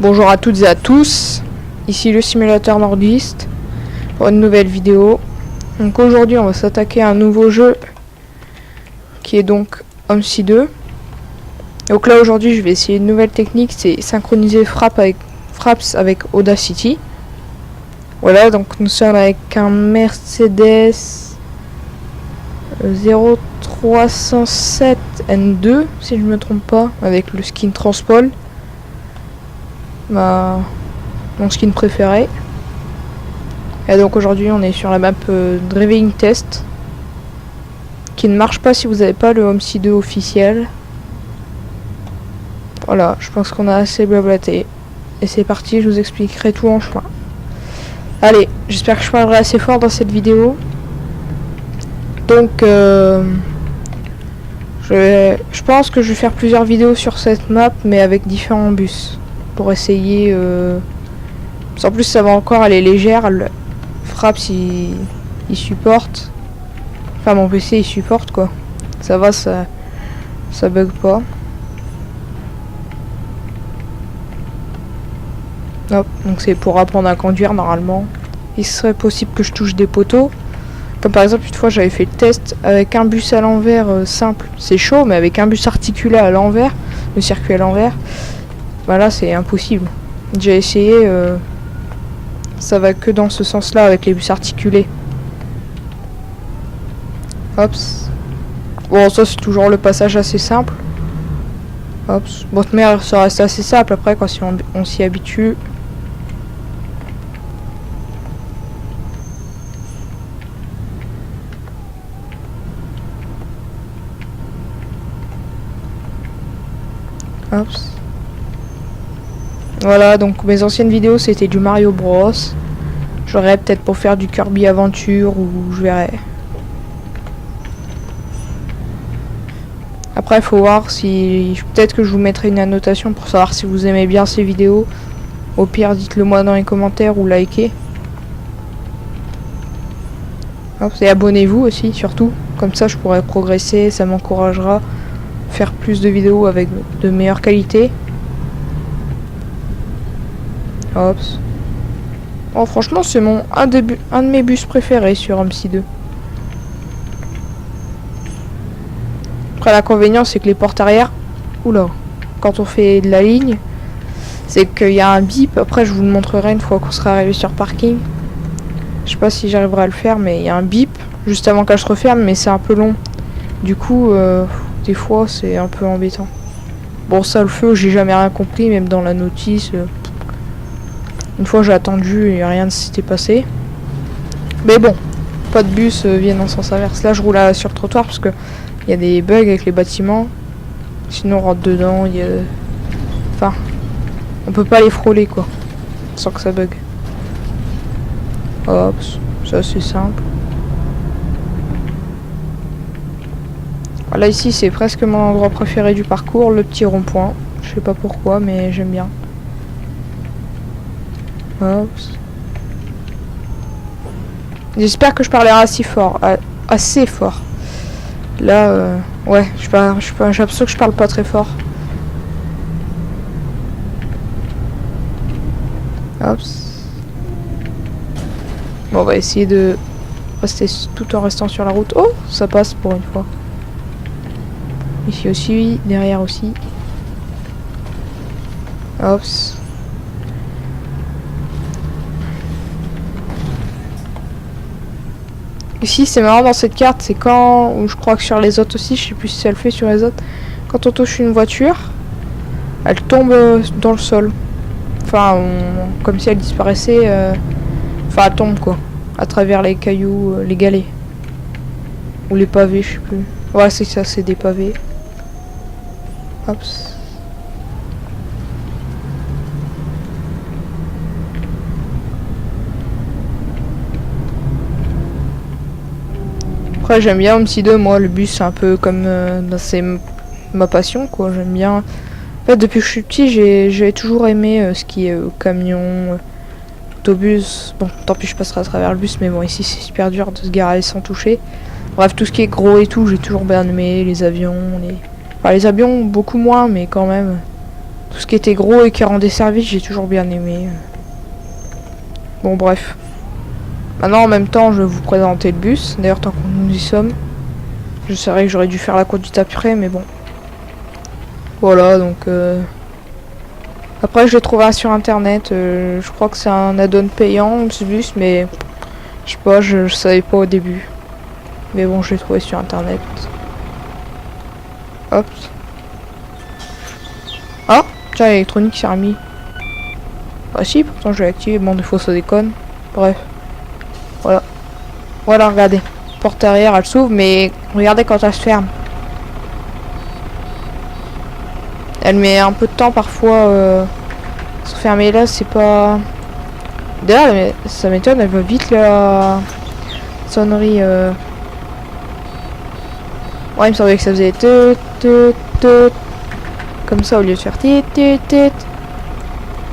Bonjour à toutes et à tous, ici le simulateur nordiste pour une nouvelle vidéo. Donc aujourd'hui on va s'attaquer à un nouveau jeu qui est donc OMSI 2. Donc là aujourd'hui je vais essayer une nouvelle technique, c'est synchroniser Fraps avec Audacity. Voilà, donc nous sommes avec un Mercedes 0307 N2 si je me trompe pas, avec le skin Transpol. Mon skin préféré. Et donc aujourd'hui on est sur la map Driving Test qui ne marche pas si vous n'avez pas le OMSI 2 officiel. Voilà, je pense qu'on a assez blablaté. Et c'est parti, je vous expliquerai tout en chemin. Allez, j'espère que je parlerai assez fort dans cette vidéo. Donc je pense que je vais faire plusieurs vidéos sur cette map mais avec différents bus. Pour essayer en plus ça va encore aller légère. Le Fraps il supporte, enfin mon PC il supporte quoi, ça va, ça bug pas. Hop, donc c'est pour apprendre à conduire. Normalement il serait possible que je touche des poteaux, comme par exemple une fois j'avais fait le test avec un bus à l'envers simple, c'est chaud, mais avec un bus articulé à l'envers, le circuit à l'envers, bah là c'est impossible. J'ai essayé, ça va que dans ce sens là avec les bus articulés. Hop. Bon, ça c'est toujours le passage assez simple. Hop. Votre mère ça reste assez simple après quand on s'y habitue. Hop. Voilà, donc mes anciennes vidéos c'était du Mario Bros. J'aurais peut-être pour faire du Kirby Aventure ou je verrai. Après il faut voir si... Peut-être que je vous mettrai une annotation pour savoir si vous aimez bien ces vidéos. Au pire dites-le moi dans les commentaires ou likez. Hop, et abonnez-vous aussi surtout. Comme ça je pourrai progresser, ça m'encouragera à faire plus de vidéos avec de meilleure qualité. Hop. Oh franchement c'est un de mes bus préférés sur OMSI 2. Après l'inconvénient c'est que les portes arrière, oula, quand on fait de la ligne, c'est qu'il y a un bip. Après je vous le montrerai une fois qu'on sera arrivé sur parking. Je sais pas si j'arriverai à le faire, mais il y a un bip juste avant que je referme, mais c'est un peu long. Du coup des fois c'est un peu embêtant. Bon ça le feu j'ai jamais rien compris, même dans la notice. Une fois j'ai attendu et rien ne s'était passé. Mais bon, pas de bus viennent en sens inverse. Là je roule sur le trottoir parce que il y a des bugs avec les bâtiments. Sinon on rentre dedans, il y a... Enfin, on peut pas les frôler quoi, sans que ça bug. Hop, ça c'est simple. Voilà, ici c'est presque mon endroit préféré du parcours, le petit rond-point. Je sais pas pourquoi mais j'aime bien. J'espère que je parlerai assez fort. Là, ouais, j'ai l'impression que je parle pas très fort. Hop. Bon, on va essayer de rester tout en restant sur la route. Oh, ça passe pour une fois. Ici aussi, derrière aussi. Hop. Ici c'est marrant dans cette carte, c'est quand, ou je crois que sur les autres aussi, je sais plus si ça le fait sur les autres, quand on touche une voiture, elle tombe dans le sol. Enfin, comme si elle disparaissait, enfin elle tombe quoi, à travers les cailloux, les galets. Ou les pavés, je sais plus. Ouais c'est ça, c'est des pavés. Hop. Après j'aime bien OMSI 2, moi le bus c'est un peu comme c'est ma passion quoi, j'aime bien. En fait depuis que je suis petit j'ai toujours aimé ce qui est camion, autobus. Bon tant pis je passerai à travers le bus, mais bon ici c'est super dur de se garer sans toucher. Bref tout ce qui est gros et tout j'ai toujours bien aimé, les avions, enfin les avions beaucoup moins mais quand même. Tout ce qui était gros et qui rendait service, j'ai toujours bien aimé. Bon, bref. Maintenant, en même temps, je vais vous présenter le bus. D'ailleurs, tant que nous y sommes. Je savais que j'aurais dû faire la conduite après, mais bon. Voilà, donc... Après, je l'ai trouvé sur internet. Je crois que c'est un add-on payant, ce bus, mais... Je sais pas, je savais pas au début. Mais bon, je l'ai trouvé sur internet. Hop. Ah, tiens, l'électronique s'est remis. Ah si, pourtant je l'ai activé. Bon, des fois ça déconne. Bref. Voilà. Voilà, regardez. Porte arrière, elle s'ouvre, mais regardez quand elle se ferme. Elle met un peu de temps parfois. Se fermer là, c'est pas... D'ailleurs, ça m'étonne, elle va vite la sonnerie. Ouais, il me semblait que ça faisait comme ça au lieu de faire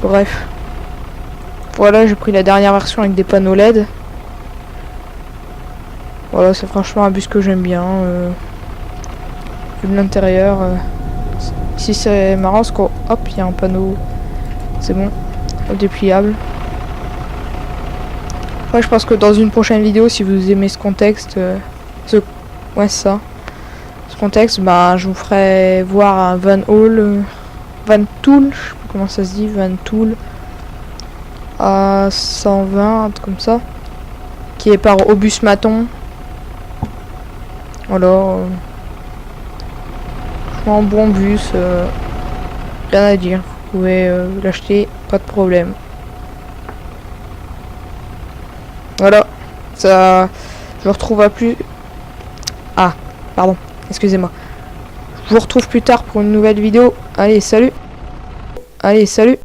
Bref. Voilà, j'ai pris la dernière version avec des panneaux LED. Voilà, c'est franchement un bus que j'aime bien. Vu de l'intérieur. Si c'est marrant, parce que hop, il y a un panneau. C'est bon. Dépliable. Ouais, je pense que dans une prochaine vidéo, si vous aimez ce contexte, ouais, ça. Ce contexte, bah, je vous ferai voir un Van Tool, je sais pas comment ça se dit, Van Tool à 120, un truc comme ça, qui est par Obus Maton. Voilà. Un bon bus, rien à dire. Vous pouvez l'acheter, pas de problème. Voilà, ça, je vous retrouve à plus. Ah, pardon, excusez-moi. Je vous retrouve plus tard pour une nouvelle vidéo. Allez, salut. Allez, salut.